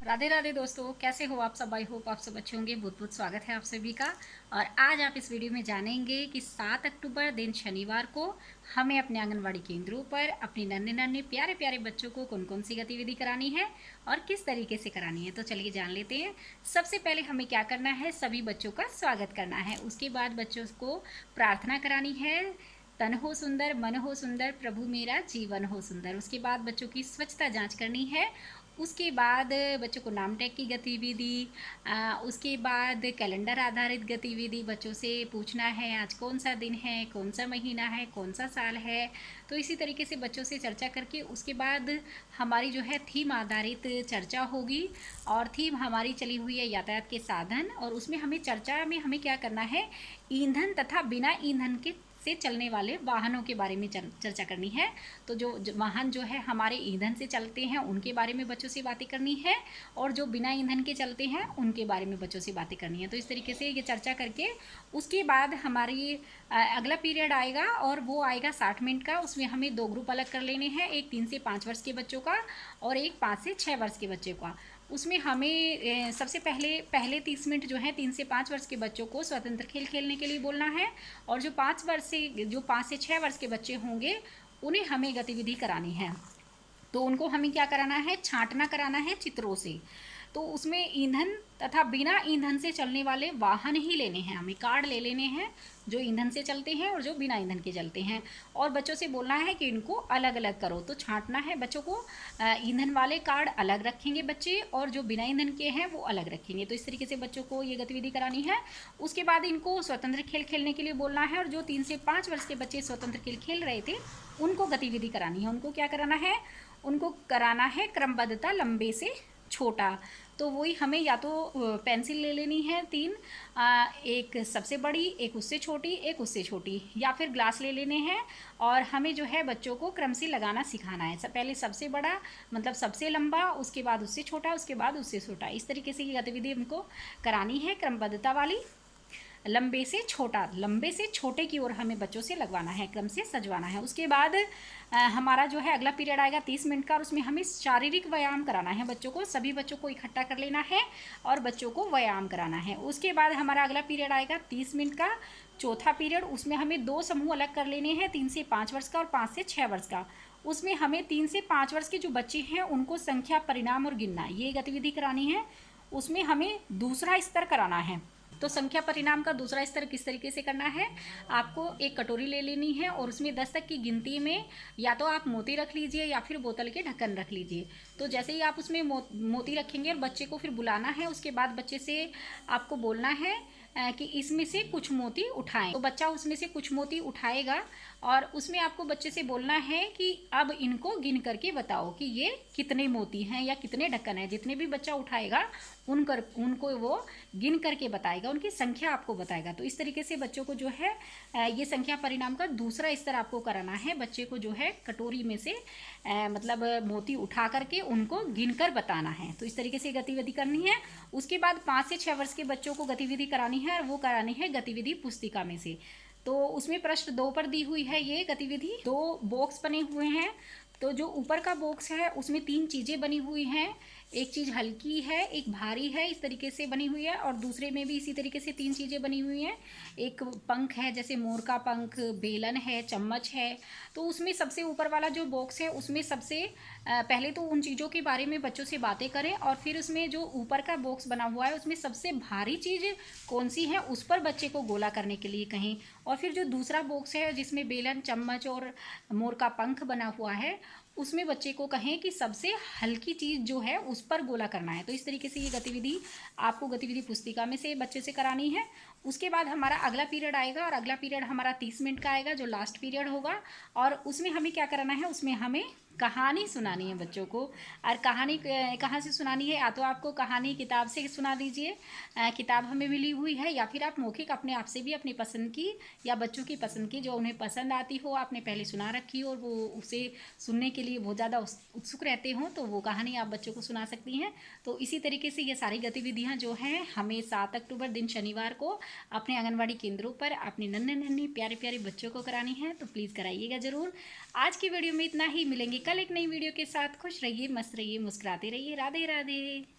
राधे राधे दोस्तों, कैसे हो आप सब। आई होप आप सब अच्छे होंगे। बहुत बहुत स्वागत है आप सभी का। और आज आप इस वीडियो में जानेंगे कि 7 अक्टूबर दिन शनिवार को हमें अपने आंगनवाड़ी केंद्रों पर अपने नन्हे नन्हे प्यारे प्यारे बच्चों को कौन कौन सी गतिविधि करानी है और किस तरीके से करानी है। तो चलिए जान लेते हैं। सबसे पहले हमें क्या करना है, सभी बच्चों का स्वागत करना है। उसके बाद बच्चों को प्रार्थना करानी है। तन हो सुंदर, मन हो सुंदर, प्रभु मेरा जीवन हो सुंदर। उसके बाद बच्चों की स्वच्छता जांच करनी है। उसके बाद बच्चों को नाम टैग की गतिविधि, उसके बाद कैलेंडर आधारित गतिविधि, बच्चों से पूछना है आज कौन सा दिन है, कौन सा महीना है, कौन सा साल है। तो इसी तरीके से बच्चों से चर्चा करके उसके बाद हमारी जो है थीम आधारित चर्चा होगी। और थीम हमारी चली हुई है यातायात के साधन, और उसमें हमें चर्चा में हमें क्या करना है, ईंधन तथा बिना ईंधन के से चलने वाले वाहनों के बारे में चर्चा करनी है। तो जो वाहन जो है हमारे ईंधन से चलते हैं उनके बारे में बच्चों से बातें करनी है, और जो बिना ईंधन के चलते हैं उनके बारे में बच्चों से बातें करनी है। तो इस तरीके से ये चर्चा करके उसके बाद हमारी अगला पीरियड आएगा, और वो आएगा 60 मिनट का। उसमें हमें 2 ग्रुप अलग कर लेने हैं, एक 3 से 5 वर्ष के बच्चों का और एक 5 से 6 वर्ष के बच्चे का। उसमें हमें सबसे पहले 30 मिनट जो है 3 से 5 वर्ष के बच्चों को स्वतंत्र खेल खेलने के लिए बोलना है, और जो 5 से 6 वर्ष के बच्चे होंगे उन्हें हमें गतिविधि करानी है। तो उनको हमें क्या कराना है, छांटना कराना है चित्रों से। तो उसमें ईंधन तथा बिना ईंधन से चलने वाले वाहन ही लेने हैं, हमें कार्ड ले लेने हैं जो ईंधन से चलते हैं और जो बिना ईंधन के चलते हैं। और बच्चों से बोलना है कि इनको अलग अलग करो। तो छांटना है बच्चों को, ईंधन वाले कार्ड अलग रखेंगे बच्चे और जो बिना ईंधन के हैं वो अलग रखेंगे। तो इस तरीके से बच्चों को ये गतिविधि करानी है। उसके बाद इनको स्वतंत्र खेल खेलने के लिए बोलना है, और जो 3 से 5 वर्ष के बच्चे स्वतंत्र खेल खेल रहे थे उनको गतिविधि करानी है। उनको क्या कराना है, उनको कराना है क्रमबद्धता लंबे से छोटा। तो वही हमें या तो पेंसिल ले लेनी है 3, एक सबसे बड़ी, एक उससे छोटी, एक उससे छोटी, या फिर ग्लास ले लेने हैं। और हमें जो है बच्चों को क्रम से लगाना सिखाना है। पहले सबसे बड़ा मतलब सबसे लंबा, उसके बाद उससे छोटा, उसके बाद उससे छोटा। इस तरीके से ये गतिविधि हमको करानी है, क्रमबद्धता वाली। लंबे से छोटे की ओर हमें बच्चों से लगवाना है, क्रम से सजवाना है। उसके बाद हमारा जो है अगला पीरियड आएगा 30 मिनट का, और उसमें हमें शारीरिक व्यायाम कराना है बच्चों को। सभी बच्चों को इकट्ठा कर लेना है और बच्चों को व्यायाम कराना है। उसके बाद हमारा अगला पीरियड आएगा 30 मिनट का, चौथा पीरियड। उसमें हमें 2 समूह अलग कर लेने हैं, 3 से 5 वर्ष का और 5 से 6 वर्ष का। उसमें हमें 3 से 5 वर्ष के जो बच्चे हैं उनको संख्या, परिणाम और गिनना, ये गतिविधि करानी है। उसमें हमें दूसरा स्तर कराना है। तो संख्या परिणाम का दूसरा स्तर किस तरीके से करना है, आपको एक कटोरी ले लेनी है और उसमें 10 तक की गिनती में या तो आप मोती रख लीजिए या फिर बोतल के ढक्कन रख लीजिए। तो जैसे ही आप उसमें मोती रखेंगे और बच्चे को फिर बुलाना है, उसके बाद बच्चे से आपको बोलना है कि इसमें से कुछ मोती उठाएं। तो बच्चा उसमें से कुछ मोती उठाएगा, और उसमें आपको बच्चे से बोलना है कि अब इनको गिन करके बताओ कि ये कितने मोती हैं या कितने ढक्कन हैं। जितने भी बच्चा उठाएगा उनको वो गिन करके बताएगा, उनकी संख्या आपको बताएगा। तो इस तरीके से बच्चों को जो है ये संख्या परिणाम का दूसरा स्तर आपको कराना है। बच्चे को जो है कटोरी में से मतलब मोती उठा करके उनको गिन कर बताना है। तो इस तरीके से गतिविधि करनी है। उसके बाद 5 से 6 वर्ष के बच्चों को गतिविधि करानी है, और वो करानी है गतिविधि पुस्तिका में से। तो उसमें प्रश्न 2 पर दी हुई है ये गतिविधि। 2 बॉक्स बने हुए हैं। तो जो ऊपर का बॉक्स है उसमें 3 चीज़ें बनी हुई हैं। एक चीज़ हल्की है, एक भारी है, इस तरीके से बनी हुई है, और दूसरे में भी इसी तरीके से 3 चीज़ें बनी हुई हैं। एक पंख है, जैसे मोर का पंख, बेलन है, चम्मच है। तो उसमें सबसे ऊपर वाला जो बॉक्स है उसमें सबसे पहले तो उन चीज़ों के बारे में बच्चों से बातें करें, और फिर उसमें जो ऊपर का बॉक्स बना हुआ है उसमें सबसे भारी चीज़ कौन सी है उस पर बच्चे को गोला करने के लिए कहें। और फिर जो दूसरा बॉक्स है जिसमें बेलन, चम्मच और मोर का पंख बना हुआ है, उसमें बच्चे को कहें कि सबसे हल्की चीज़ जो है उस पर गोला करना है। तो इस तरीके से ये गतिविधि आपको गतिविधि पुस्तिका में से बच्चे से करानी है। उसके बाद हमारा अगला पीरियड आएगा, और अगला पीरियड हमारा 30 मिनट का आएगा जो लास्ट पीरियड होगा। और उसमें हमें क्या कराना है, उसमें हमें कहानी सुनानी है बच्चों को। और कहानी कहाँ से सुनानी है, या तो आपको कहानी किताब से सुना दीजिए, किताब हमें मिली हुई है, या फिर आप मौखिक अपने आप से भी अपनी पसंद की या बच्चों की पसंद की जो उन्हें पसंद आती हो, आपने पहले सुना रखी हो और वो उसे सुनने के लिए बहुत ज़्यादा उत्सुक रहते हों, तो वो कहानी आप बच्चों को सुना सकती हैं। तो इसी तरीके से ये सारी गतिविधियाँ जो हैं हमें 7 अक्टूबर दिन शनिवार को अपने आंगनवाड़ी केंद्रों पर अपने नन्हे नन्हे प्यारे प्यारे बच्चों को करानी है। तो प्लीज़ कराइएगा ज़रूर। आज की वीडियो में इतना ही, मिलेंगे कल एक नई वीडियो के साथ। खुश रहिए, मस्त रहिए, मुस्कुराते रहिए। राधे राधे।